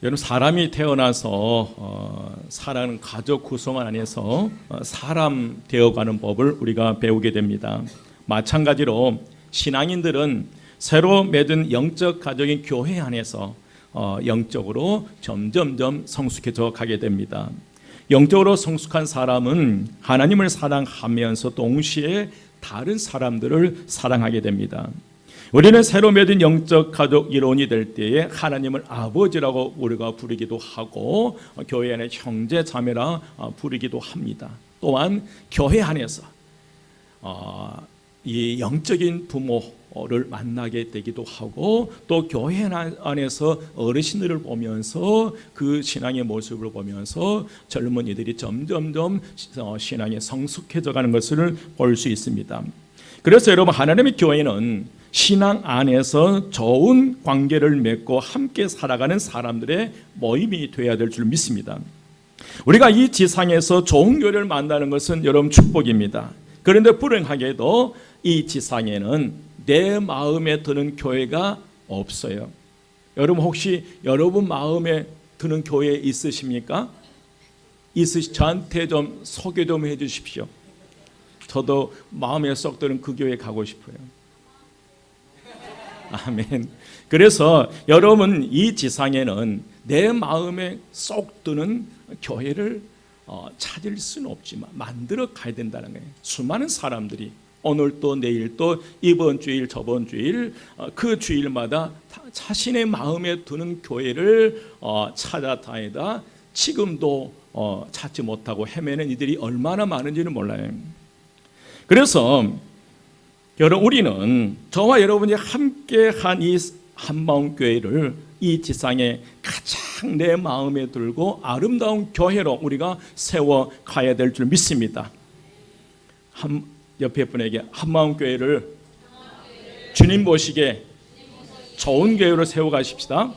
여러분, 사람이 태어나서 사랑하는 가족 구성 안에서 사람 되어가는 법을 우리가 배우게 됩니다. 마찬가지로 신앙인들은 새로 맺은 영적 가정인 교회 안에서 영적으로 점점점 성숙해져 가게 됩니다. 영적으로 성숙한 사람은 하나님을 사랑하면서 동시에 다른 사람들을 사랑하게 됩니다. 우리는 새로 맺은 영적 가족 이론이 될 때에 하나님을 아버지라고 우리가 부르기도 하고 교회 안에 형제 자매라 부르기도 합니다. 또한 교회 안에서 이 영적인 부모를 만나게 되기도 하고, 또 교회 안에서 어르신들을 보면서 그 신앙의 모습을 보면서 젊은이들이 점점점 신앙에 성숙해져 가는 것을 볼 수 있습니다. 그래서 여러분, 하나님의 교회는 신앙 안에서 좋은 관계를 맺고 함께 살아가는 사람들의 모임이 되어야 될 줄 믿습니다. 우리가 이 지상에서 좋은 교회를 만나는 것은 여러분 축복입니다. 그런데 불행하게도 이 지상에는 내 마음에 드는 교회가 없어요. 여러분, 혹시 여러분 마음에 드는 교회 있으십니까? 저한테 좀 소개 좀 해 주십시오. 저도 마음에 쏙 드는 그 교회 가고 싶어요. 아멘. 그래서 여러분, 이 지상에는 내 마음에 쏙 드는 교회를 찾을 수는 없지만 만들어 가야 된다는 거예요. 수많은 사람들이 오늘 또 내일 또 이번 주일 저번 주일 그 주일마다 자신의 마음에 드는 교회를 찾아다니다 지금도 찾지 못하고 헤매는 이들이 얼마나 많은지는 몰라요. 그래서 여러분, 우리는 저와 여러분이 함께한 이 한마음교회를 이 지상에 가장 내 마음에 들고 아름다운 교회로 우리가 세워가야 될 줄 믿습니다. 옆에 분에게 한마음교회를 주님 보시기에 좋은 교회로 세워가십시다.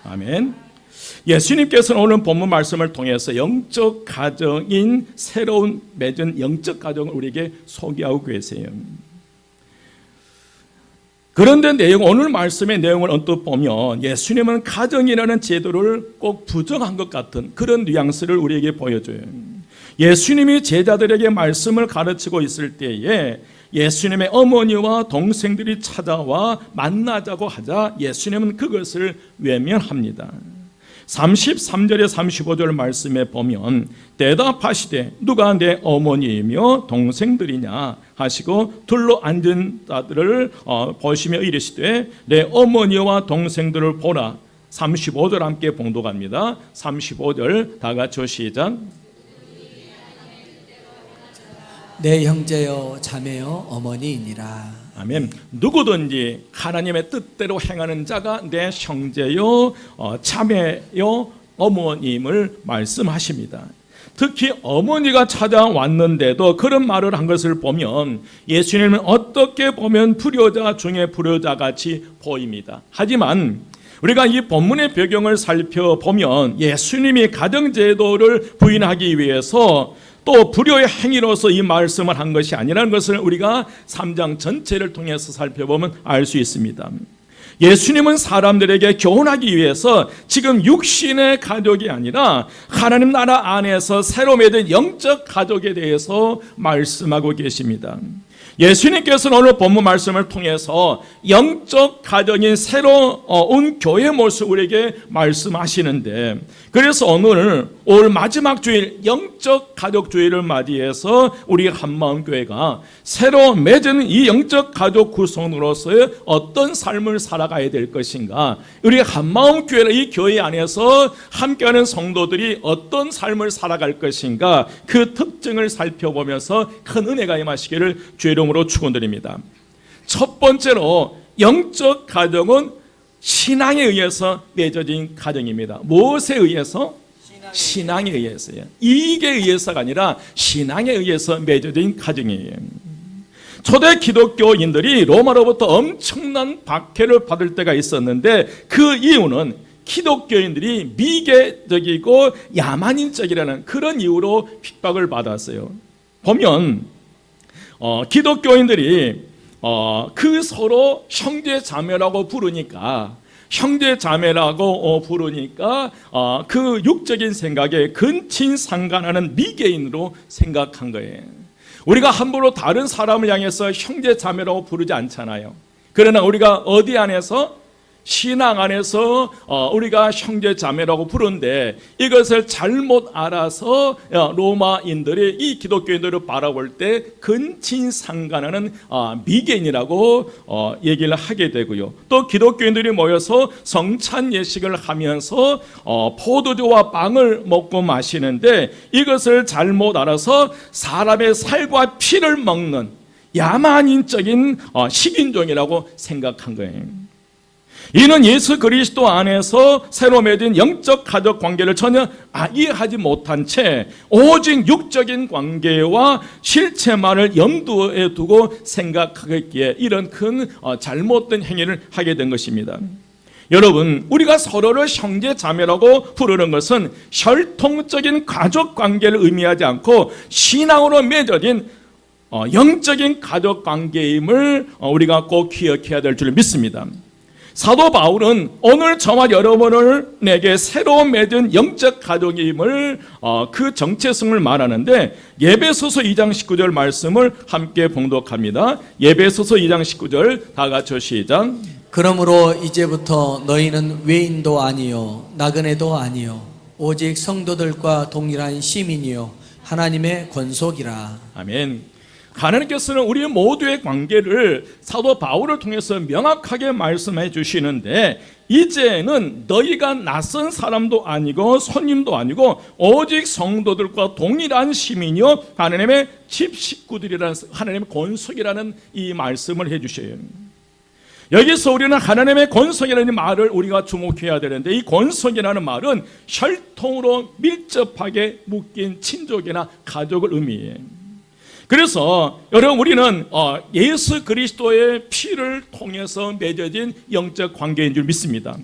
아멘. 예수님께서는 오늘 본문 말씀을 통해서 영적 가정인 새로운 맺은 영적 가정을 우리에게 소개하고 계세요. 그런데 오늘 말씀의 내용을 언뜻 보면 예수님은 가정이라는 제도를 꼭 부정한 것 같은 그런 뉘앙스를 우리에게 보여줘요. 예수님이 제자들에게 말씀을 가르치고 있을 때에 예수님의 어머니와 동생들이 찾아와 만나자고 하자 예수님은 그것을 외면합니다. 33절에 35절 말씀에 보면 대답하시되 누가 내 어머니이며 동생들이냐 하시고 둘러 앉은 자들을 보시며 이르시되 내 어머니와 동생들을 보라. 35절 함께 봉독합니다. 35절 다 같이 시작. 내 형제여 자매여 어머니이니라. 아멘. 누구든지 하나님의 뜻대로 행하는 자가 내 형제요 자매요 어머님을 말씀하십니다. 특히 어머니가 찾아왔는데도 그런 말을 한 것을 보면 예수님은 어떻게 보면 불효자 중에 불효자같이 보입니다. 하지만 우리가 이 본문의 배경을 살펴보면 예수님이 가정제도를 부인하기 위해서 또 불효의 행위로서 이 말씀을 한 것이 아니라는 것을 우리가 3장 전체를 통해서 살펴보면 알 수 있습니다. 예수님은 사람들에게 교훈하기 위해서 지금 육신의 가족이 아니라 하나님 나라 안에서 새로 맺은 영적 가족에 대해서 말씀하고 계십니다. 예수님께서는 오늘 본문 말씀을 통해서 영적 가정인 새로운 교회 모습 우리에게 말씀하시는데, 그래서 오늘 올 마지막 주일 영적 가족 주일을 맞이해서 우리 한마음교회가 새로 맺은 이 영적 가족 구성으로서의 어떤 삶을 살아가야 될 것인가, 우리 한마음교회의 이 교회 안에서 함께하는 성도들이 어떤 삶을 살아갈 것인가, 그 특징을 살펴보면서 큰 은혜가 임하시기를 주의 이름으로 축원드립니다. 첫 번째로 영적 가정은 신앙에 의해서 맺어진 가정입니다. 무엇에 의해서? 신앙에 의해서요. 이익에 의해서가 아니라 신앙에 의해서 맺어진 가정이에요. 초대 기독교인들이 로마로부터 엄청난 박해를 받을 때가 있었는데 그 이유는 기독교인들이 미개적이고 야만인적이라는 그런 이유로 핍박을 받았어요. 보면 기독교인들이 그 서로 형제 자매라고 부르니까 형제 자매라고 부르니까 그 육적인 생각에 근친상간하는 미개인으로 생각한 거예요. 우리가 함부로 다른 사람을 향해서 형제 자매라고 부르지 않잖아요. 그러나 우리가 어디 안에서 신앙 안에서 우리가 형제 자매라고 부르는데 이것을 잘못 알아서 로마인들이 이 기독교인들을 바라볼 때 근친상간하는 미개인이라고 얘기를 하게 되고요. 또 기독교인들이 모여서 성찬 예식을 하면서 포도주와 빵을 먹고 마시는데 이것을 잘못 알아서 사람의 살과 피를 먹는 야만인적인 식인종이라고 생각한 거예요. 이는 예수 그리스도 안에서 새로 맺은 영적 가족 관계를 전혀 이해하지 못한 채 오직 육적인 관계와 실체만을 염두에 두고 생각하기에 이런 큰 잘못된 행위를 하게 된 것입니다. 여러분, 우리가 서로를 형제 자매라고 부르는 것은 혈통적인 가족 관계를 의미하지 않고 신앙으로 맺어진 영적인 가족 관계임을 우리가 꼭 기억해야 될 줄 믿습니다. 사도 바울은 오늘 저와 여러분을 내게 새로 맺은 영적 가족임을 그 정체성을 말하는데 에베소서 2장 19절 말씀을 함께 봉독합니다. 에베소서 2장 19절 다 같이 시작. 그러므로 이제부터 너희는 외인도 아니요 나그네도 아니요 오직 성도들과 동일한 시민이요 하나님의 권속이라. 아멘. 하나님께서는 우리 모두의 관계를 사도 바울을 통해서 명확하게 말씀해 주시는데 이제는 너희가 낯선 사람도 아니고 손님도 아니고 오직 성도들과 동일한 시민이요 하나님의 집 식구들이라는 하나님의 권속이라는 이 말씀을 해 주셔요. 여기서 우리는 하나님의 권속이라는 말을 우리가 주목해야 되는데 이 권속이라는 말은 혈통으로 밀접하게 묶인 친족이나 가족을 의미해요. 그래서 여러분 우리는 예수 그리스도의 피를 통해서 맺어진 영적 관계인 줄 믿습니다.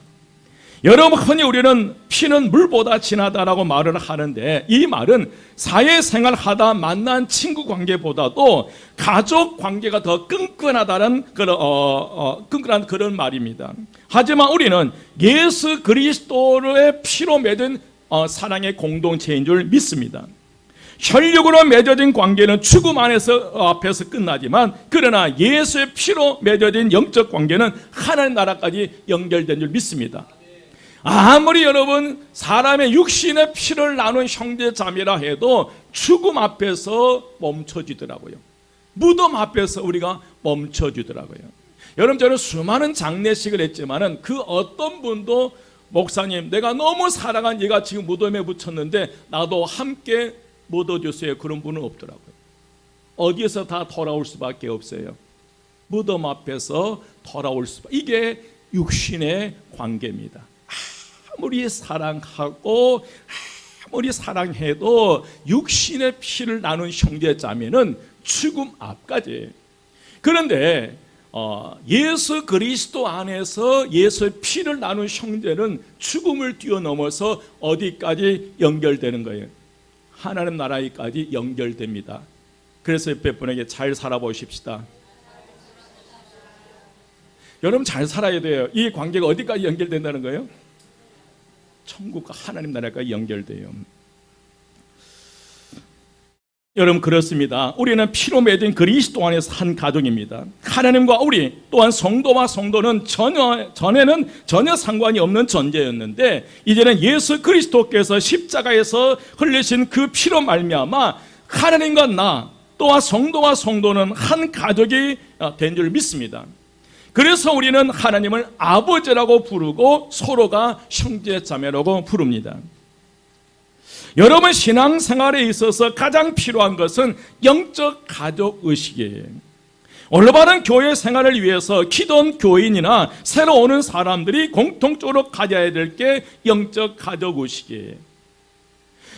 여러분 흔히 우리는 피는 물보다 진하다라고 말을 하는데 이 말은 사회생활하다 만난 친구 관계보다도 가족 관계가 더 끈끈하다는 끈끈한 그런 말입니다. 하지만 우리는 예수 그리스도의 피로 맺은 사랑의 공동체인 줄 믿습니다. 혈육으로 맺어진 관계는 죽음 앞에서 끝나지만 그러나 예수의 피로 맺어진 영적 관계는 하나님 나라까지 연결된 줄 믿습니다. 아무리 여러분 사람의 육신의 피를 나눈 형제 자매라 해도 죽음 앞에서 멈춰지더라고요. 무덤 앞에서 우리가 멈춰지더라고요. 여러분 저는 수많은 장례식을 했지만은 그 어떤 분도 목사님 내가 너무 사랑한 얘가 지금 무덤에 묻혔는데 나도 함께 묻어주세요. 그런 분은 없더라고요. 어디에서 다 돌아올 수밖에 없어요. 무덤 앞에서 돌아올 수밖에. 이게 육신의 관계입니다. 아무리 사랑하고 아무리 사랑해도 육신의 피를 나눈 형제 자매는 죽음 앞까지. 그런데 예수 그리스도 안에서 예수의 피를 나눈 형제는 죽음을 뛰어넘어서 어디까지 연결되는 거예요? 하나님 나라에까지 연결됩니다. 그래서 옆에 분에게 잘 살아보십시다. 여러분 잘 살아야 돼요. 이 관계가 어디까지 연결된다는 거예요? 천국과 하나님 나라까지 연결돼요. 여러분 그렇습니다. 우리는 피로 맺은 그리스도 안에서 한 가족입니다. 하나님과 우리 또한 성도와 성도는 전에는 전혀 상관이 없는 존재였는데 이제는 예수 그리스도께서 십자가에서 흘리신 그 피로 말미암아 하나님과 나 또한 성도와 성도는 한 가족이 된 줄 믿습니다. 그래서 우리는 하나님을 아버지라고 부르고 서로가 형제 자매라고 부릅니다. 여러분 신앙생활에 있어서 가장 필요한 것은 영적 가족 의식이에요. 올바른 교회 생활을 위해서 기존 교인이나 새로 오는 사람들이 공통적으로 가져야 될 게 영적 가족 의식이에요.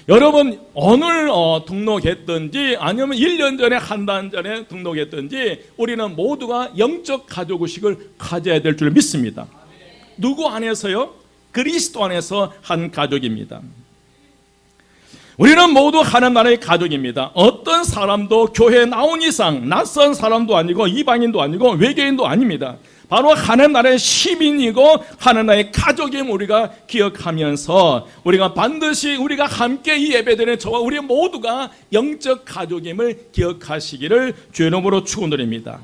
여러분 오늘 등록했든지 아니면 1년 전에 한 달 전에 등록했든지 우리는 모두가 영적 가족 의식을 가져야 될 줄 믿습니다. 누구 안에서요? 그리스도 안에서 한 가족입니다. 우리는 모두 하나님 나라의 가족입니다. 어떤 사람도 교회에 나온 이상 낯선 사람도 아니고 이방인도 아니고 외계인도 아닙니다. 바로 하나님 나라의 시민이고 하나님 나라의 가족임 우리가 기억하면서 우리가 반드시 우리가 함께 이 예배드리는 저와 우리 모두가 영적 가족임을 기억하시기를 주의 이름으로 축원드립니다.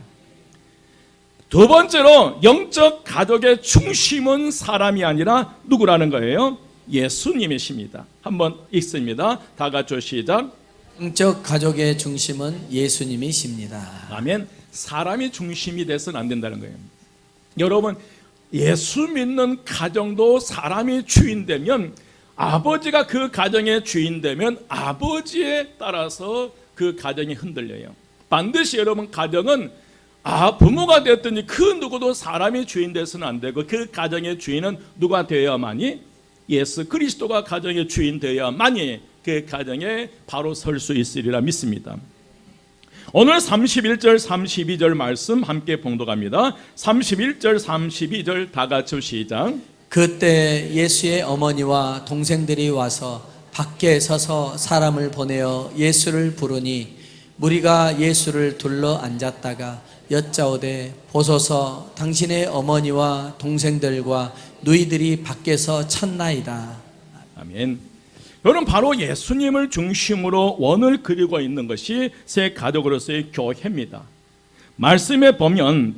두 번째로 영적 가족의 중심은 사람이 아니라 누구라는 거예요? 예수님이십니다. 한번 읽습니다. 다 같이 시작. 영적 가족의 중심은 예수님이십니다. 아멘. 사람이 중심이 돼서는 안 된다는 거예요. 여러분, 예수 믿는 가정도 사람이 주인 되면, 아버지가 그 가정의 주인 되면 아버지에 따라서 그 가정이 흔들려요. 반드시 여러분 가정은 부모가 되었든지 그 누구도 사람이 주인 돼서는 안 되고, 그 가정의 주인은 누가 되어야만이? 예수 그리스도가 가정의 주인 되어야만이 그 가정에 바로 설 수 있으리라 믿습니다. 오늘 31절 32절 말씀 함께 봉독합니다. 31절 32절 다 같이 시작. 그때 예수의 어머니와 동생들이 와서 밖에 서서 사람을 보내어 예수를 부르니 무리가 예수를 둘러 앉았다가 여짜오되 보소서 당신의 어머니와 동생들과 누이들이 밖에서 쳤나이다. 아멘. 여러분, 바로 예수님을 중심으로 원을 그리고 있는 것이 새 가족으로서의 교회입니다. 말씀에 보면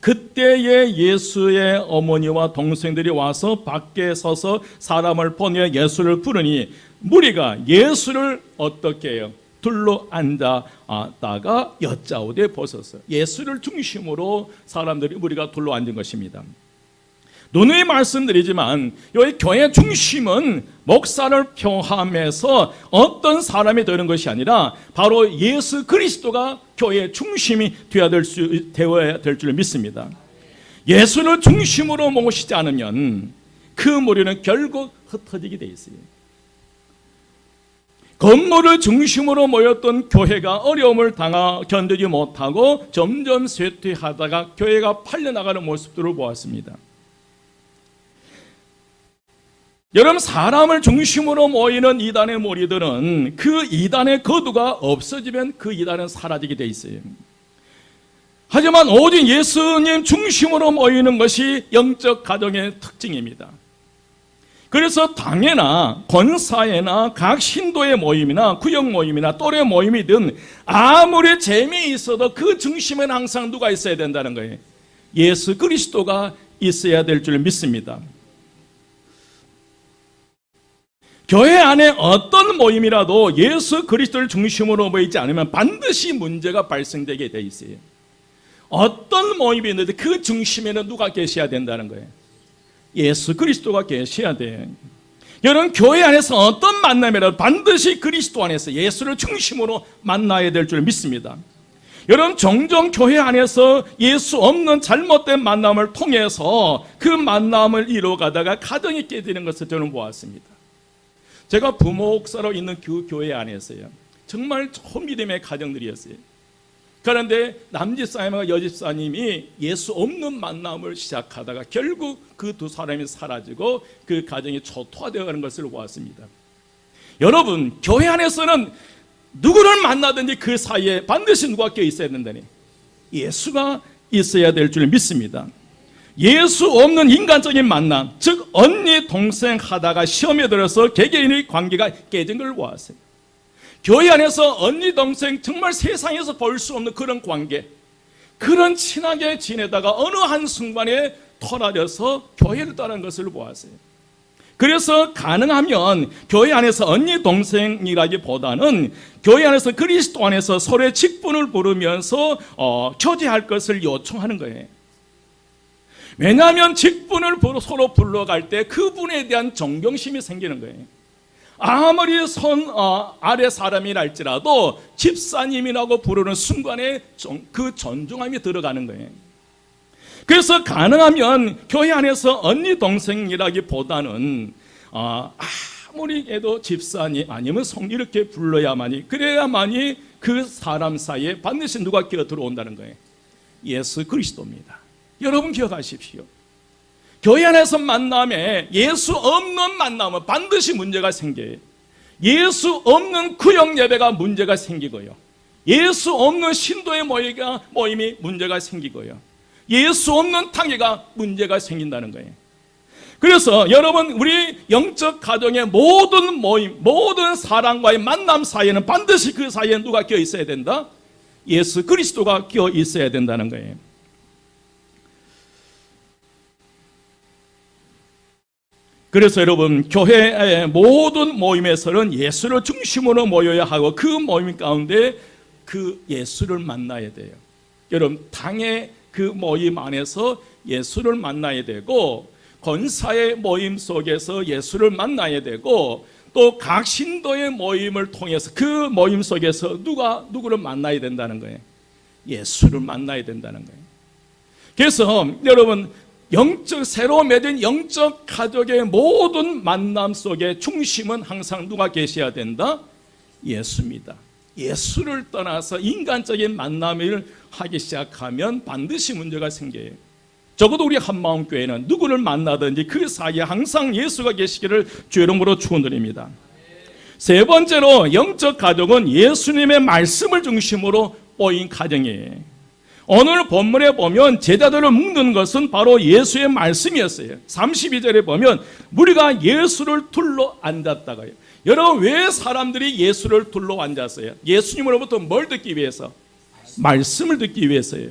그때에 예수의 어머니와 동생들이 와서 밖에 서서 사람을 보내 예수를 부르니 무리가 예수를 어떻게 해요? 둘러 앉았다가 여짜오되 보소서. 예수를 중심으로 사람들이 우리가 둘러 앉은 것입니다. 누누이 말씀드리지만 여기 교회 중심은 목사를 포함해서 어떤 사람이 되는 것이 아니라 바로 예수 그리스도가 교회의 중심이 되어야 될 줄 믿습니다. 예수를 중심으로 모시지 않으면 그 무리는 결국 흩어지게 돼 있어요. 건물을 중심으로 모였던 교회가 어려움을 견디지 못하고 점점 쇠퇴하다가 교회가 팔려나가는 모습들을 보았습니다. 여러분, 사람을 중심으로 모이는 이단의 무리들은 그 이단의 거두가 없어지면 그 이단은 사라지게 돼 있어요. 하지만 오직 예수님 중심으로 모이는 것이 영적 가정의 특징입니다. 그래서 당회나 권사회나 각 신도의 모임이나 구역 모임이나 또래 모임이든 아무리 재미있어도 그 중심에는 항상 누가 있어야 된다는 거예요. 예수 그리스도가 있어야 될 줄 믿습니다. 교회 안에 어떤 모임이라도 예수 그리스도를 중심으로 모이지 않으면 반드시 문제가 발생되게 돼 있어요. 어떤 모임이 있는데 그 중심에는 누가 계셔야 된다는 거예요. 예수 그리스도가 계셔야 돼요. 여러분, 교회 안에서 어떤 만남이라도 반드시 그리스도 안에서 예수를 중심으로 만나야 될 줄 믿습니다. 여러분, 종종 교회 안에서 예수 없는 잘못된 만남을 통해서 그 만남을 이루어가다가 가정이 깨지는 것을 저는 보았습니다. 제가 부목사로 있는 그 교회 안에서요, 정말 좋은 믿음의 가정들이었어요. 그런데 남집사님과 여집사님이 예수 없는 만남을 시작하다가 결국 그 두 사람이 사라지고 그 가정이 초토화되어 가는 것을 보았습니다. 여러분, 교회 안에서는 누구를 만나든지 그 사이에 반드시 누가 껴 있어야 된다니, 예수가 있어야 될 줄 믿습니다. 예수 없는 인간적인 만남, 즉 언니 동생 하다가 시험에 들어서 개개인의 관계가 깨진 걸 보았어요. 교회 안에서 언니 동생 정말 세상에서 볼 수 없는 그런 관계, 그런 친하게 지내다가 어느 한순간에 터라져서 교회를 떠난 것을 보았어요. 그래서 가능하면 교회 안에서 언니 동생이라기보다는 교회 안에서 그리스도 안에서 서로의 직분을 부르면서 교제할 것을 요청하는 거예요. 왜냐하면 직분을 서로 불러갈 때 그분에 대한 존경심이 생기는 거예요. 아무리 손 아래 사람이랄지라도 집사님이라고 부르는 순간에 그 존중함이 들어가는 거예요. 그래서 가능하면 교회 안에서 언니 동생이라기보다는 아무리 해도 집사님 아니면 성 이렇게 불러야만이, 그래야만이 그 사람 사이에 반드시 누가 끼어 들어온다는 거예요. 예수 그리스도입니다. 여러분 기억하십시오. 교회 안에서 만남에 예수 없는 만남은 반드시 문제가 생겨요. 예수 없는 구역 예배가 문제가 생기고요. 예수 없는 신도의 모임이 문제가 생기고요. 예수 없는 탕회가 문제가 생긴다는 거예요. 그래서 여러분, 우리 영적 가정의 모든 모임, 모든 사람과의 만남 사이에는 반드시 그 사이에 누가 껴 있어야 된다? 예수 그리스도가 껴 있어야 된다는 거예요. 그래서 여러분, 교회의 모든 모임에서는 예수를 중심으로 모여야 하고, 그 모임 가운데 그 예수를 만나야 돼요. 여러분, 당의 그 모임 안에서 예수를 만나야 되고, 권사의 모임 속에서 예수를 만나야 되고, 또 각 신도의 모임을 통해서 그 모임 속에서 누구를 만나야 된다는 거예요. 예수를 만나야 된다는 거예요. 그래서 여러분, 새로 맺은 영적 가족의 모든 만남 속에 중심은 항상 누가 계셔야 된다? 예수입니다. 예수를 떠나서 인간적인 만남을 하기 시작하면 반드시 문제가 생겨요. 적어도 우리 한마음교회는 누구를 만나든지 그 사이에 항상 예수가 계시기를 주의 이름으로 축원드립니다. 세 번째로, 영적 가족은 예수님의 말씀을 중심으로 모인 가정이에요. 오늘 본문에 보면 제자들을 묶는 것은 바로 예수의 말씀이었어요. 32절에 보면 무리가 예수를 둘러 앉았다고요. 여러분, 왜 사람들이 예수를 둘러 앉았어요? 예수님으로부터 뭘 듣기 위해서? 말씀을 듣기 위해서예요.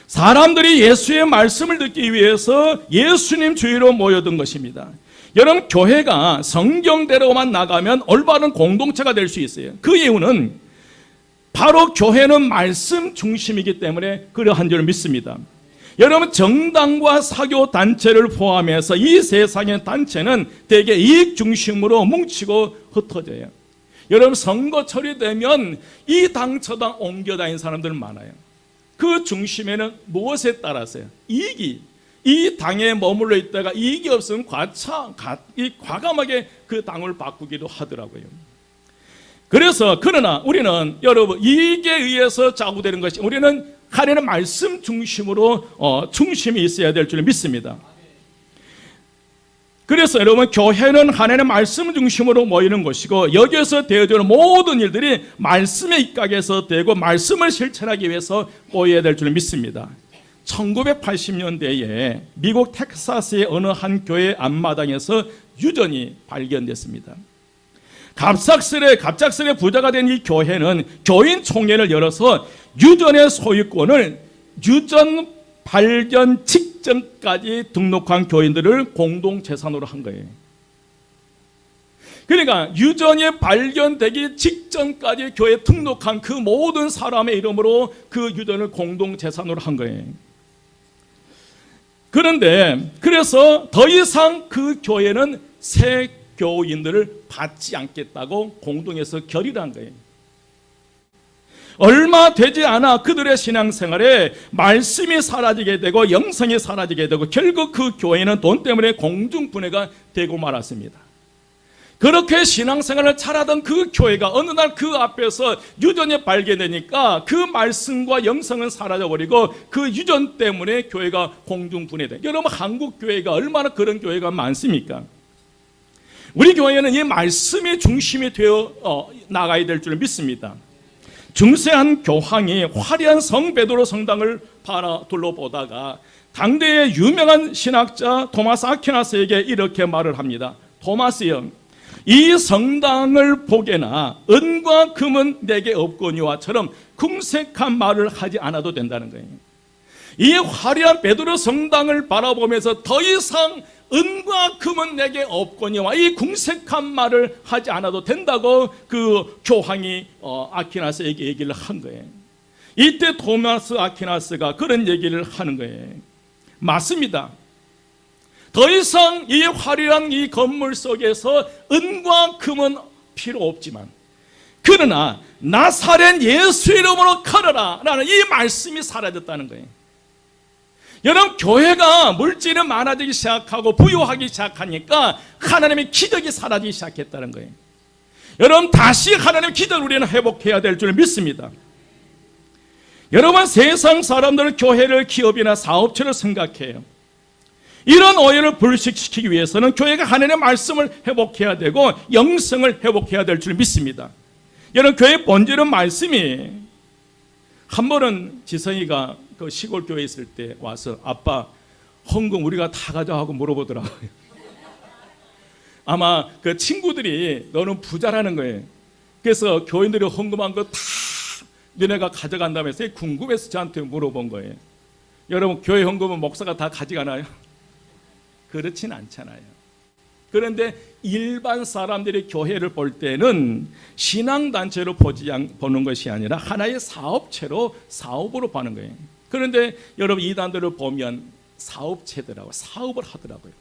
사람들이 예수의 말씀을 듣기 위해서 예수님 주위로 모여든 것입니다. 여러분, 교회가 성경대로만 나가면 올바른 공동체가 될 수 있어요. 그 이유는 바로 교회는 말씀 중심이기 때문에 그러한 줄 믿습니다. 여러분, 정당과 사교 단체를 포함해서 이 세상의 단체는 대개 이익 중심으로 뭉치고 흩어져요. 여러분, 선거철이 되면 이 당 저당 옮겨 다니는 사람들 많아요. 그 중심에는 무엇에 따라서요? 이익이, 이 당에 머물러 있다가 이익이 없으면 과감하게 그 당을 바꾸기도 하더라고요. 그래서 그러나 우리는 여러분, 이익에 의해서 좌우되는 것이, 우리는 하나님의 말씀 중심으로 중심이 있어야 될 줄 믿습니다. 그래서 여러분, 교회는 하나님의 말씀 중심으로 모이는 것이고, 여기에서 되어지는 모든 일들이 말씀에 입각해서 되고 말씀을 실천하기 위해서 모여야 될 줄 믿습니다. 1980년대에 미국 텍사스의 어느 한 교회 앞마당에서 유전이 발견됐습니다. 갑작스레 부자가 된 이 교회는 교인 총회를 열어서 유전의 소유권을 유전 발견 직전까지 등록한 교인들을 공동재산으로 한 거예요. 그러니까 유전이 발견되기 직전까지 교회에 등록한 그 모든 사람의 이름으로 그 유전을 공동재산으로 한 거예요. 그래서 더 이상 그 교회는 새 교인들을 받지 않겠다고 공동에서 결의를 한 거예요. 얼마 되지 않아 그들의 신앙생활에 말씀이 사라지게 되고 영성이 사라지게 되고 결국 그 교회는 돈 때문에 공중분해가 되고 말았습니다. 그렇게 신앙생활을 잘하던 그 교회가 어느 날 그 앞에서 유전이 발견되니까 그 말씀과 영성은 사라져버리고 그 유전 때문에 교회가 공중분해돼. 여러분, 한국 교회가 얼마나 그런 교회가 많습니까? 우리 교회는 이 말씀이 중심이 되어 나가야 될 줄 믿습니다. 중세한 교황이 화려한 성 베드로 성당을 둘러보다가 당대의 유명한 신학자 토마스 아퀴나스에게 이렇게 말을 합니다. 토마스여, 이 성당을 보게나 은과 금은 내게 없거니와처럼 궁색한 말을 하지 않아도 된다는 거예요. 이 화려한 베드로 성당을 바라보면서 더 이상 은과 금은 내게 없거니와 이 궁색한 말을 하지 않아도 된다고 그 교황이 아퀴나스에게 얘기를 한 거예요. 이때 토마스 아퀴나스가 그런 얘기를 하는 거예요. 맞습니다. 더 이상 이 화려한 이 건물 속에서 은과 금은 필요 없지만, 그러나 나사렛 예수 이름으로 걸어라 라는 이 말씀이 사라졌다는 거예요. 여러분, 교회가 물질이 많아지기 시작하고 부유하기 시작하니까 하나님의 기적이 사라지기 시작했다는 거예요. 여러분, 다시 하나님의 기적을 우리는 회복해야 될 줄 믿습니다. 여러분, 세상 사람들은 교회를 기업이나 사업체로 생각해요. 이런 오해를 불식시키기 위해서는 교회가 하나님의 말씀을 회복해야 되고 영성을 회복해야 될 줄 믿습니다. 여러분, 교회의 본질은 말씀이. 한 번은 지성이가 그 시골 교회에 있을 때 와서 아빠 헌금 우리가 다 가져가고 물어보더라고요. 아마 그 친구들이 너는 부자라는 거예요. 그래서 교인들이 헌금한 거 다 너네가 가져간다면서 궁금해서 저한테 물어본 거예요. 여러분, 교회 헌금은 목사가 다 가져가나요? 그렇진 않잖아요. 그런데 일반 사람들이 교회를 볼 때는 신앙단체로 보는 것이 아니라 하나의 사업체로 사업으로 보는 거예요. 그런데 여러분, 이단들을 보면 사업체더라고요. 사업을 하더라고요.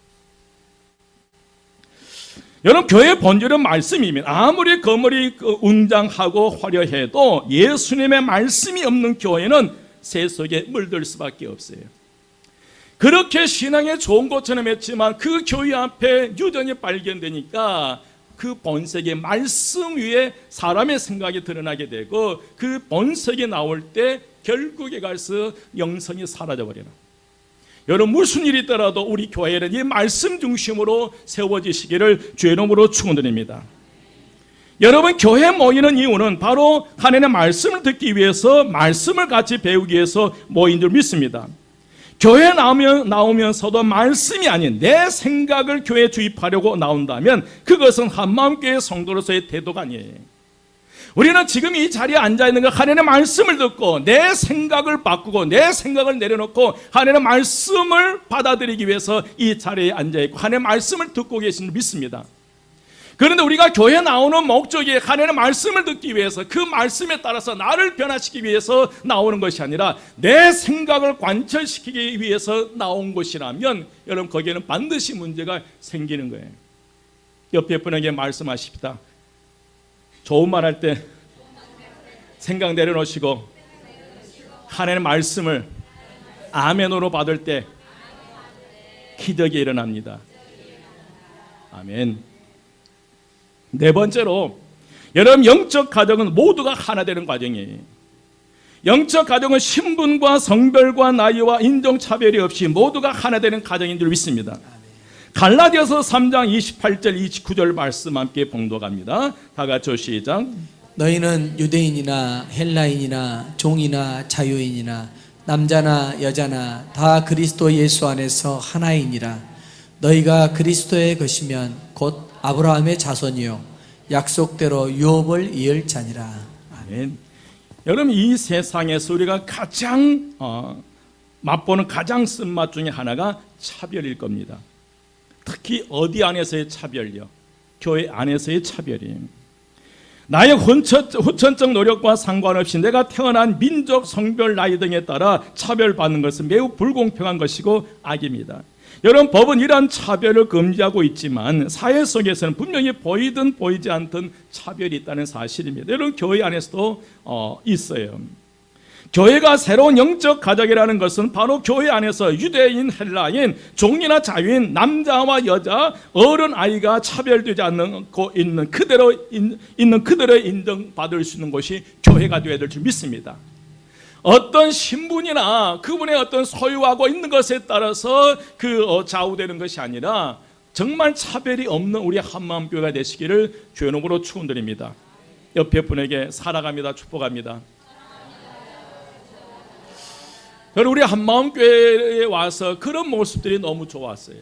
여러분, 교회의 본질은 말씀이면 아무리 건물이 웅장하고 화려해도 예수님의 말씀이 없는 교회는 새 속에 물들 수밖에 없어요. 그렇게 신앙에 좋은 것처럼 했지만 그 교회 앞에 유전이 발견되니까 그 본색의 말씀 위에 사람의 생각이 드러나게 되고 그 본색이 나올 때 결국에 가서 영성이 사라져버려요. 여러분, 무슨 일이 있더라도 우리 교회는 이 말씀 중심으로 세워지시기를 주의 이름으로 축원드립니다. 여러분, 교회 모이는 이유는 바로 하나님의 말씀을 듣기 위해서, 말씀을 같이 배우기 위해서 모인 줄 믿습니다. 교회 나오면서도 말씀이 아닌 내 생각을 교회에 주입하려고 나온다면 그것은 한마음교회 성도로서의 태도가 아니에요. 우리는 지금 이 자리에 앉아있는 거 하나님의 말씀을 듣고 내 생각을 바꾸고 내 생각을 내려놓고 하나님의 말씀을 받아들이기 위해서 이 자리에 앉아있고 하나님의 말씀을 듣고 계신 줄 믿습니다. 그런데 우리가 교회에 나오는 목적이 하나님의 말씀을 듣기 위해서, 그 말씀에 따라서 나를 변화시키기 위해서 나오는 것이 아니라 내 생각을 관철시키기 위해서 나온 것이라면 여러분, 거기에는 반드시 문제가 생기는 거예요. 옆에 분에게 말씀하십시다. 좋은 말 할 때 생각 내려놓으시고 하나님의 말씀을 아멘으로 받을 때 기적이 일어납니다. 아멘. 네 번째로, 여러분, 영적 가정은 모두가 하나 되는 과정이에요. 영적 가정은 신분과 성별과 나이와 인종차별이 없이 모두가 하나 되는 가정인 줄 믿습니다. 갈라디아서 3장 28절 29절 말씀 함께 봉독합니다. 다 같이 시작. 너희는 유대인이나 헬라인이나 종이나 자유인이나 남자나 여자나 다 그리스도 예수 안에서 하나이니라. 너희가 그리스도의 것이면 곧 아브라함의 자손이요 약속대로 유업을 이을 자니라. 아멘. 여러분, 이 세상에서 우리가 가장 맛보는 가장 쓴맛 중에 하나가 차별일 겁니다. 특히 어디 안에서의 차별이요? 교회 안에서의 차별이에요. 나의 후천적 노력과 상관없이 내가 태어난 민족, 성별, 나이 등에 따라 차별받는 것은 매우 불공평한 것이고 악입니다. 여러분, 법은 이러한 차별을 금지하고 있지만 사회 속에서는 분명히 보이든 보이지 않든 차별이 있다는 사실입니다. 여러분, 교회 안에서도 있어요. 교회가 새로운 영적 가정이라는 것은 바로 교회 안에서 유대인, 헬라인, 종이나 자유인, 남자와 여자, 어른, 아이가 차별되지 않고 있는 그대로 인정받을 수 있는 곳이 교회가 되어야 될 줄 믿습니다. 어떤 신분이나 그분의 어떤 소유하고 있는 것에 따라서 좌우되는 것이 아니라 정말 차별이 없는 우리 한마음교회가 되시기를 주의 이름으로 축원드립니다. 옆에 분에게 사랑합니다, 축복합니다. 여러분, 우리 한마음교회에 와서 그런 모습들이 너무 좋았어요.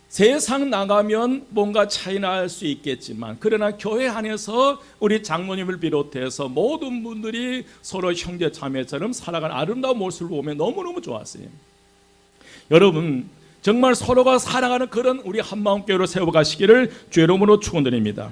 세상 나가면 뭔가 차이 날 수 있겠지만 그러나 교회 안에서 우리 장로님을 비롯해서 모든 분들이 서로 형제 자매처럼 살아가는 아름다운 모습을 보면 너무너무 좋았어요. 여러분, 정말 서로가 사랑하는 그런 우리 한마음교회로 세워가시기를 주의 이름으로 축원드립니다.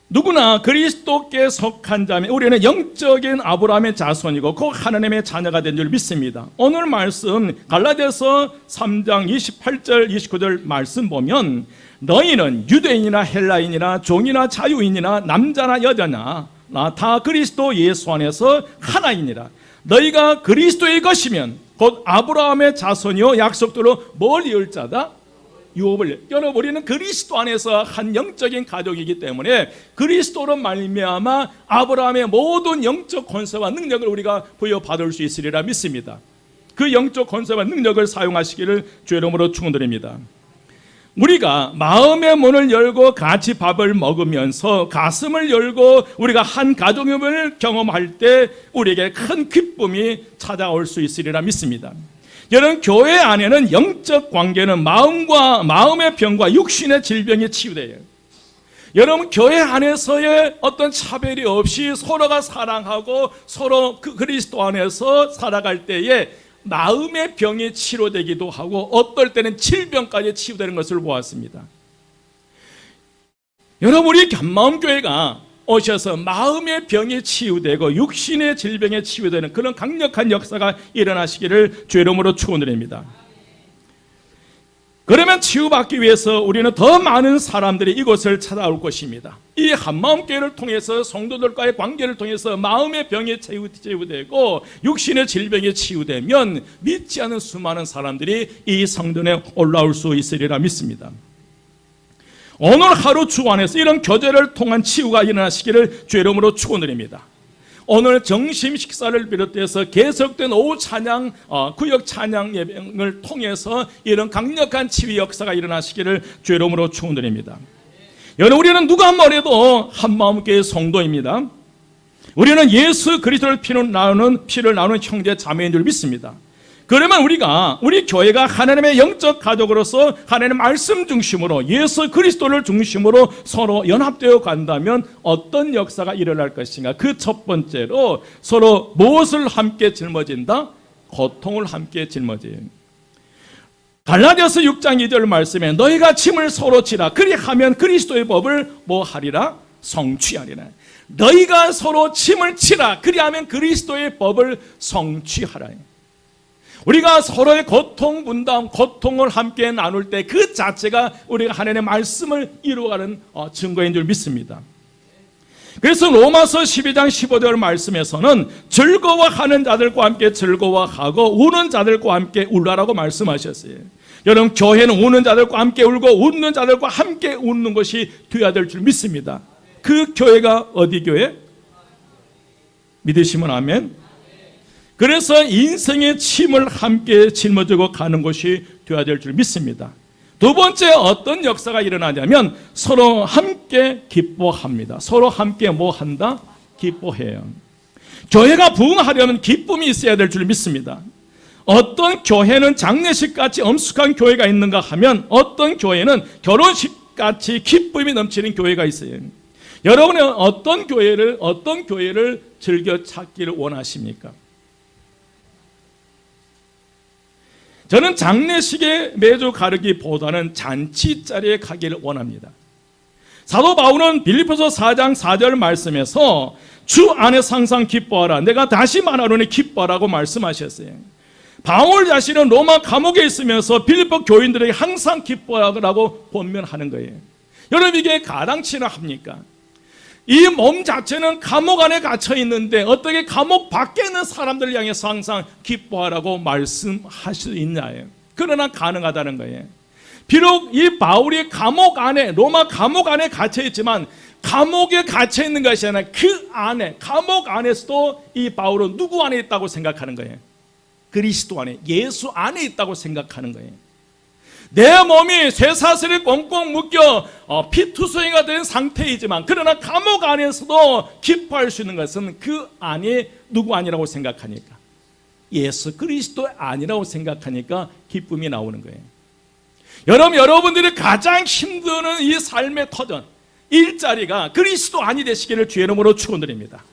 누구나 그리스도께 속한 자면 우리는 영적인 아브라함의 자손이고 그 하나님의 자녀가 된 줄 믿습니다. 오늘 말씀 갈라디아서 3장 28절 29절 말씀 보면 너희는 유대인이나 헬라인이나 종이나 자유인이나 남자나 여자나 다 그리스도 예수 안에서 하나이니라. 너희가 그리스도의 것이면 곧 아브라함의 자손이요 약속대로 뭘 이을 자다? 유업을. 여러분, 우리는 그리스도 안에서 한 영적인 가족이기 때문에 그리스도로 말미암아 아브라함의 모든 영적 권세와 능력을 우리가 부여받을 수 있으리라 믿습니다. 그 영적 권세와 능력을 사용하시기를 주의 이름으로 축원드립니다. 우리가 마음의 문을 열고 같이 밥을 먹으면서 가슴을 열고 우리가 한 가족임을 경험할 때 우리에게 큰 기쁨이 찾아올 수 있으리라 믿습니다. 여러분, 교회 안에는 영적 관계는 마음의 병과 육신의 질병이 치유돼요. 여러분, 교회 안에서의 어떤 차별이 없이 서로가 사랑하고 서로 그리스도 안에서 살아갈 때에 마음의 병이 치료되기도 하고 어떨 때는 질병까지 치유되는 것을 보았습니다. 여러분, 우리 견마음교회가 오셔서 마음의 병이 치유되고 육신의 질병이 치유되는 그런 강력한 역사가 일어나시기를 주의 이름으로 축원드립니다. 그러면 치유받기 위해서 우리는 더 많은 사람들이 이곳을 찾아올 것입니다. 이 한마음교회를 통해서 성도들과의 관계를 통해서 마음의 병이 치유되고 육신의 질병이 치유되면 믿지 않은 수많은 사람들이 이 성전에 올라올 수 있으리라 믿습니다. 오늘 하루 주 안에서 이런 교제를 통한 치유가 일어나시기를 주의 이름으로 축원드립니다. 오늘 정심 식사를 비롯해서 계속된 오후 찬양, 구역 찬양 예배를 통해서 이런 강력한 치유 역사가 일어나시기를 주의 이름으로 축원드립니다. 여러분, 우리는 누가 뭐래도 한마음교회 성도입니다. 우리는 예수 그리스도를 피를 나누는 형제 자매인 줄 믿습니다. 그러면 우리 교회가 하나님의 영적 가족으로서 하나님의 말씀 중심으로 예수 그리스도를 중심으로 서로 연합되어 간다면 어떤 역사가 일어날 것인가? 그 첫 번째로 서로 무엇을 함께 짊어진다? 고통을 함께 짊어져요. 갈라디아서 6장 2절 말씀에 너희가 짐을 서로 지라 그리하면 그리스도의 법을 뭐 하리라? 성취하리라. 너희가 서로 짐을 지라 그리하면 그리스도의 법을 성취하라. 우리가 서로의 고통 분담, 고통을 함께 나눌 때 그 자체가 우리가 하나님의 말씀을 이루어가는 증거인 줄 믿습니다. 그래서 로마서 12장 15절 말씀에서는 즐거워하는 자들과 함께 즐거워하고 우는 자들과 함께 울라라고 말씀하셨어요. 여러분, 교회는 우는 자들과 함께 울고 웃는 자들과 함께 웃는 것이 되어야 될 줄 믿습니다. 그 교회가 어디 교회? 믿으시면 아멘. 그래서 인생의 짐을 함께 짊어지고 가는 것이 되어야 될 줄 믿습니다. 두 번째 어떤 역사가 일어나냐면 서로 함께 기뻐합니다. 서로 함께 뭐 한다? 기뻐해요. 교회가 부흥하려면 기쁨이 있어야 될 줄 믿습니다. 어떤 교회는 장례식같이 엄숙한 교회가 있는가 하면 어떤 교회는 결혼식같이 기쁨이 넘치는 교회가 있어요. 여러분은 어떤 교회를 즐겨 찾기를 원하십니까? 저는 장례식에 매주 가르기보다는 잔치자리에 가기를 원합니다. 사도 바울은 빌립보서 4장 4절 말씀에서 주 안에서 항상 기뻐하라. 내가 다시 말하노니 기뻐하라고 말씀하셨어요. 바울 자신은 로마 감옥에 있으면서 빌립보 교인들에게 항상 기뻐하라고 권면하는 거예요. 여러분, 이게 가당치나 합니까? 이 몸 자체는 감옥 안에 갇혀 있는데 어떻게 감옥 밖에 있는 사람들을 향해서 항상 기뻐하라고 말씀할 수 있냐예요. 그러나 가능하다는 거예요. 비록 이 바울이 감옥 안에, 로마 감옥 안에 갇혀 있지만 감옥에 갇혀 있는 것이 아니라 그 안에, 감옥 안에서도 이 바울은 누구 안에 있다고 생각하는 거예요? 그리스도 안에, 예수 안에 있다고 생각하는 거예요. 내 몸이 쇠사슬에 꽁꽁 묶여 피투성이가 된 상태이지만 그러나 감옥 안에서도 기뻐할 수 있는 것은 그 안이 누구 안이라고 생각하니까, 예수 그리스도 안이라고 생각하니까 기쁨이 나오는 거예요. 여러분들이 가장 힘드는 이 삶의 터전, 일자리가 그리스도 안이 되시기를 주의 이름으로 축원드립니다.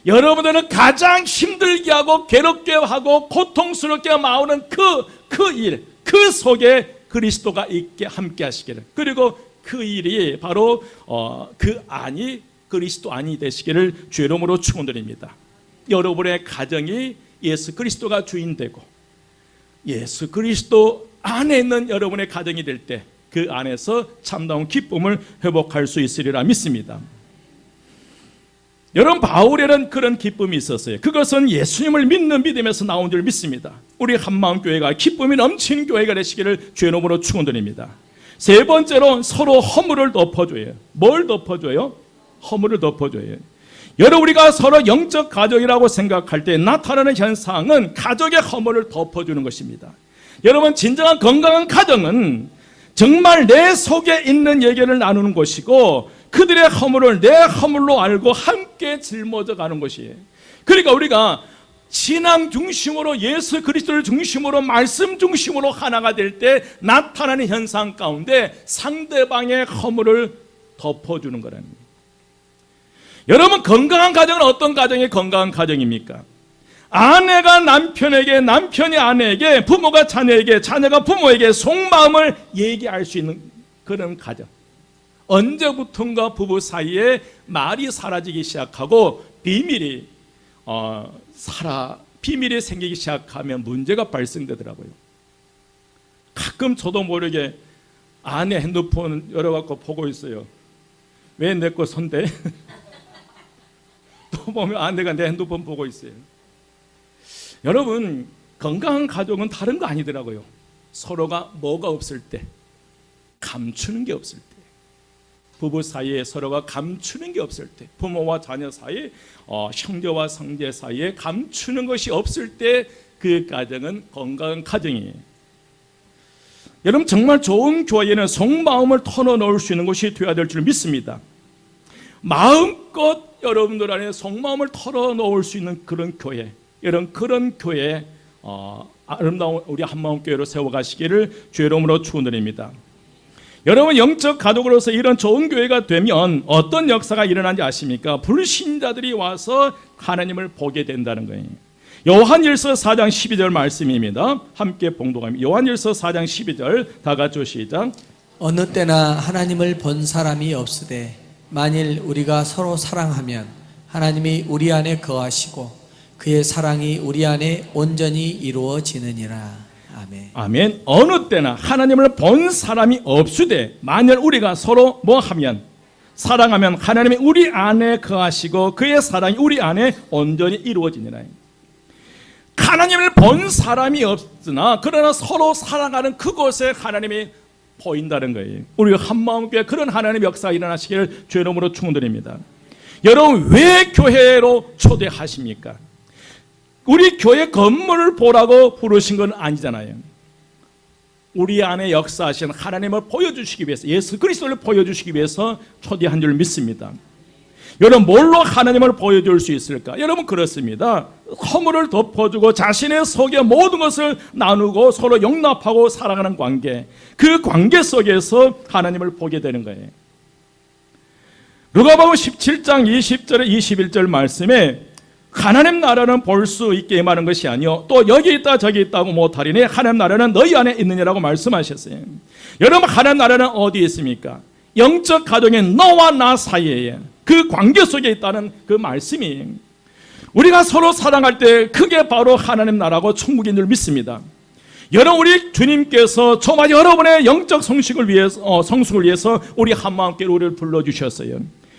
여러분들은 가장 힘들게 하고 괴롭게 하고 고통스럽게 마오는 그 일, 그 속에 그리스도가 있게 함께 하시기를, 그리고 그 일이 바로 그 안이 그리스도 안이 되시기를 주의 이름으로 축원드립니다. 여러분의 가정이 예수 그리스도가 주인 되고 예수 그리스도 안에 있는 여러분의 가정이 될 때 그 안에서 참다운 기쁨을 회복할 수 있으리라 믿습니다. 여러분, 바울에는 그런 기쁨이 있었어요. 그것은 예수님을 믿는 믿음에서 나온 줄 믿습니다. 우리 한마음교회가 기쁨이 넘치는 교회가 되시기를 주의 이름으로 축원드립니다. 세 번째로 서로 허물을 덮어줘요. 뭘 덮어줘요? 허물을 덮어줘요. 여러분, 우리가 서로 영적 가족이라고 생각할 때 나타나는 현상은 가족의 허물을 덮어주는 것입니다. 여러분, 진정한 건강한 가정은 정말 내 속에 있는 얘기를 나누는 것이고 그들의 허물을 내 허물로 알고 함께 짊어져 가는 것이에요. 그러니까 우리가 신앙 중심으로, 예수 그리스도를 중심으로, 말씀 중심으로 하나가 될 때 나타나는 현상 가운데 상대방의 허물을 덮어주는 거랍니다. 여러분, 건강한 가정은 어떤 가정이 건강한 가정입니까? 아내가 남편에게, 남편이 아내에게, 부모가 자녀에게, 자녀가 부모에게 속마음을 얘기할 수 있는 그런 가정. 언제부턴가 부부 사이에 말이 사라지기 시작하고 비밀이 생기기 시작하면 문제가 발생되더라고요. 가끔 저도 모르게 아내 핸드폰 열어갖고 보고 있어요. 왜 내 거 손대? 또 보면 아내가 내 핸드폰 보고 있어요. 여러분, 건강한 가족은 다른 거 아니더라고요. 서로가 뭐가 없을 때, 감추는 게 없을 때, 부부 사이에 서로가 감추는 게 없을 때, 부모와 자녀 사이에, 형제와 형제 사이에 감추는 것이 없을 때 그 가정은 건강한 가정이에요. 여러분, 정말 좋은 교회에는 속마음을 털어놓을 수 있는 것이 되어야 될 줄 믿습니다. 마음껏 여러분들 안에 속마음을 털어놓을 수 있는 그런 교회, 여러분, 그런 교회, 아름다운 우리 한마음교회로 세워가시기를 주의 이름으로 축원드립니다. 여러분, 영적 가족으로서 이런 좋은 교회가 되면 어떤 역사가 일어나는지 아십니까? 불신자들이 와서 하나님을 보게 된다는 거예요. 요한일서 4장 12절 말씀입니다. 함께 봉독합니다. 요한일서 4장 12절 다 같이 시작. 어느 때나 하나님을 본 사람이 없으되 만일 우리가 서로 사랑하면 하나님이 우리 안에 거하시고 그의 사랑이 우리 안에 온전히 이루어지느니라. 아멘. 아멘. 어느 때나 하나님을 본 사람이 없으되 만일 우리가 서로 뭐하면, 사랑하면 하나님이 우리 안에 거하시고 그의 사랑이 우리 안에 온전히 이루어지니라. 하나님을 본 사람이 없으나 그러나 서로 사랑하는 그곳에 하나님이 보인다는 거예요. 우리 한마음교회 그런 하나님의 역사가 일어나시기를 주의 이름으로 축원드립니다. 여러분, 왜 교회로 초대하십니까? 우리 교회 건물을 보라고 부르신 건 아니잖아요. 우리 안에 역사하신 하나님을 보여주시기 위해서, 예수 그리스도를 보여주시기 위해서 초대한 줄 믿습니다. 여러분, 뭘로 하나님을 보여줄 수 있을까? 여러분, 그렇습니다. 허물을 덮어주고 자신의 속에 모든 것을 나누고 서로 용납하고 살아가는 관계, 그 관계 속에서 하나님을 보게 되는 거예요. 누가복음 17장 20절에 21절 말씀에 하나님 나라는 볼 수 있게 임하는 것이 아니요 또 여기 있다 저기 있다고 못하리니 하나님 나라는 너희 안에 있느니라고 말씀하셨어요. 여러분, 하나님 나라는 어디에 있습니까? 영적 가정인 너와 나 사이에 그 관계 속에 있다는 그 말씀이, 우리가 서로 사랑할 때 그게 바로 하나님 나라고 천국인 줄 믿습니다. 여러분, 우리 주님께서 정말 여러분의 영적 성숙을 위해서 우리 한마음교회로 우리를 불러주셨어요.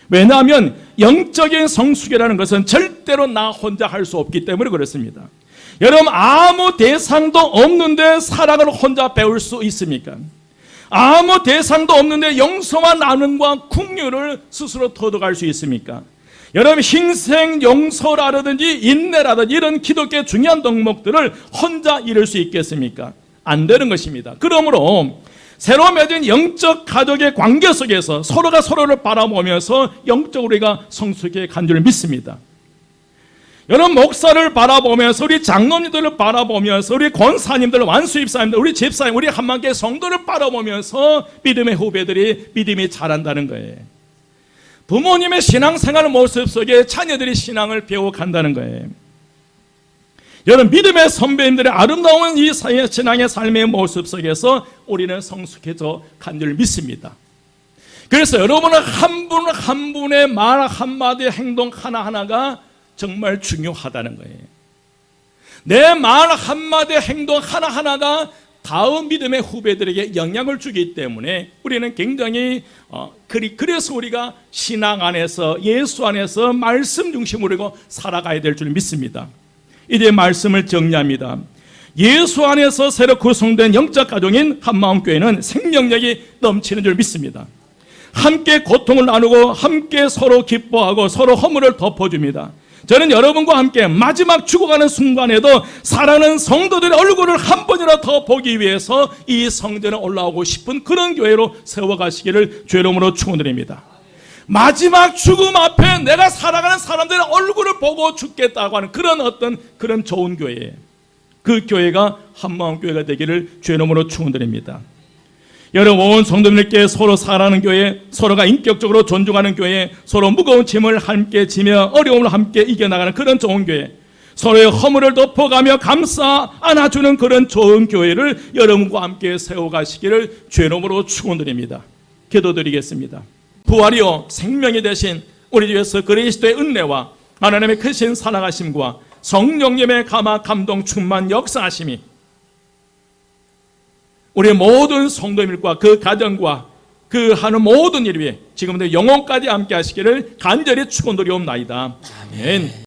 왜냐하면 영적인 성숙이라는 것은 절대로 나 혼자 할 수 없기 때문에 그렇습니다. 여러분, 아무 대상도 없는데 사랑을 혼자 배울 수 있습니까? 아무 대상도 없는데 용서와 나눔과 긍휼을 스스로 터득할 수 있습니까? 여러분, 희생, 용서라든지 인내라든지 이런 기독교의 중요한 덕목들을 혼자 이룰 수 있겠습니까? 안 되는 것입니다. 그러므로 새로 맺은 영적 가족의 관계 속에서 서로가 서로를 바라보면서 영적으로 우리가 성숙해 간 줄 믿습니다. 여러분, 목사를 바라보면서, 우리 장로님들을 바라보면서, 우리 권사님들, 완수입사님들, 우리 집사님, 우리 한만교회 성도를 바라보면서 믿음의 후배들이 믿음이 자란다는 거예요. 부모님의 신앙생활 모습 속에 자녀들이 신앙을 배워간다는 거예요. 여러분, 믿음의 선배님들의 아름다운 이 신앙의 삶의 모습 속에서 우리는 성숙해져 간 줄 믿습니다. 그래서 여러분은 한 분 한 분의 말 한마디, 행동 하나하나가 정말 중요하다는 거예요. 내 말 한마디, 행동 하나하나가 다음 믿음의 후배들에게 영향을 주기 때문에 우리는 굉장히 그래서 우리가 신앙 안에서, 예수 안에서 말씀 중심으로 살아가야 될 줄 믿습니다. 이제 말씀을 정리합니다. 예수 안에서 새로 구성된 영적 가정인 한마음교회는 생명력이 넘치는 줄 믿습니다. 함께 고통을 나누고 함께 서로 기뻐하고 서로 허물을 덮어줍니다. 저는 여러분과 함께 마지막 죽어가는 순간에도 사랑하는 성도들의 얼굴을 한 번이라도 더 보기 위해서 이 성전에 올라오고 싶은 그런 교회로 세워가시기를 주의 이름으로 축원드립니다. 마지막 죽음 앞에 내가 사랑하는 사람들의 얼굴을 보고 죽겠다고 하는 그런 좋은 교회예요. 그 교회가 한마음교회가 되기를 주의 이름으로 축원드립니다. 여러분, 온 성도님들께 서로 사랑하는 교회, 서로가 인격적으로 존중하는 교회, 서로 무거운 짐을 함께 지며 어려움을 함께 이겨나가는 그런 좋은 교회, 서로의 허물을 덮어가며 감싸 안아주는 그런 좋은 교회를 여러분과 함께 세워가시기를 주의 이름으로 축원드립니다. 기도드리겠습니다. 부활이요 생명이 되신 우리 주 예수 그리스도의 은혜와 하나님의 크신 사랑하심과 성령님의 감화 감동 충만 역사하심이 우리 모든 성도님들과 그 가정과 그 하는 모든 일 위에 지금부터 영원까지 함께 하시기를 간절히 축원드리옵나이다. 아멘.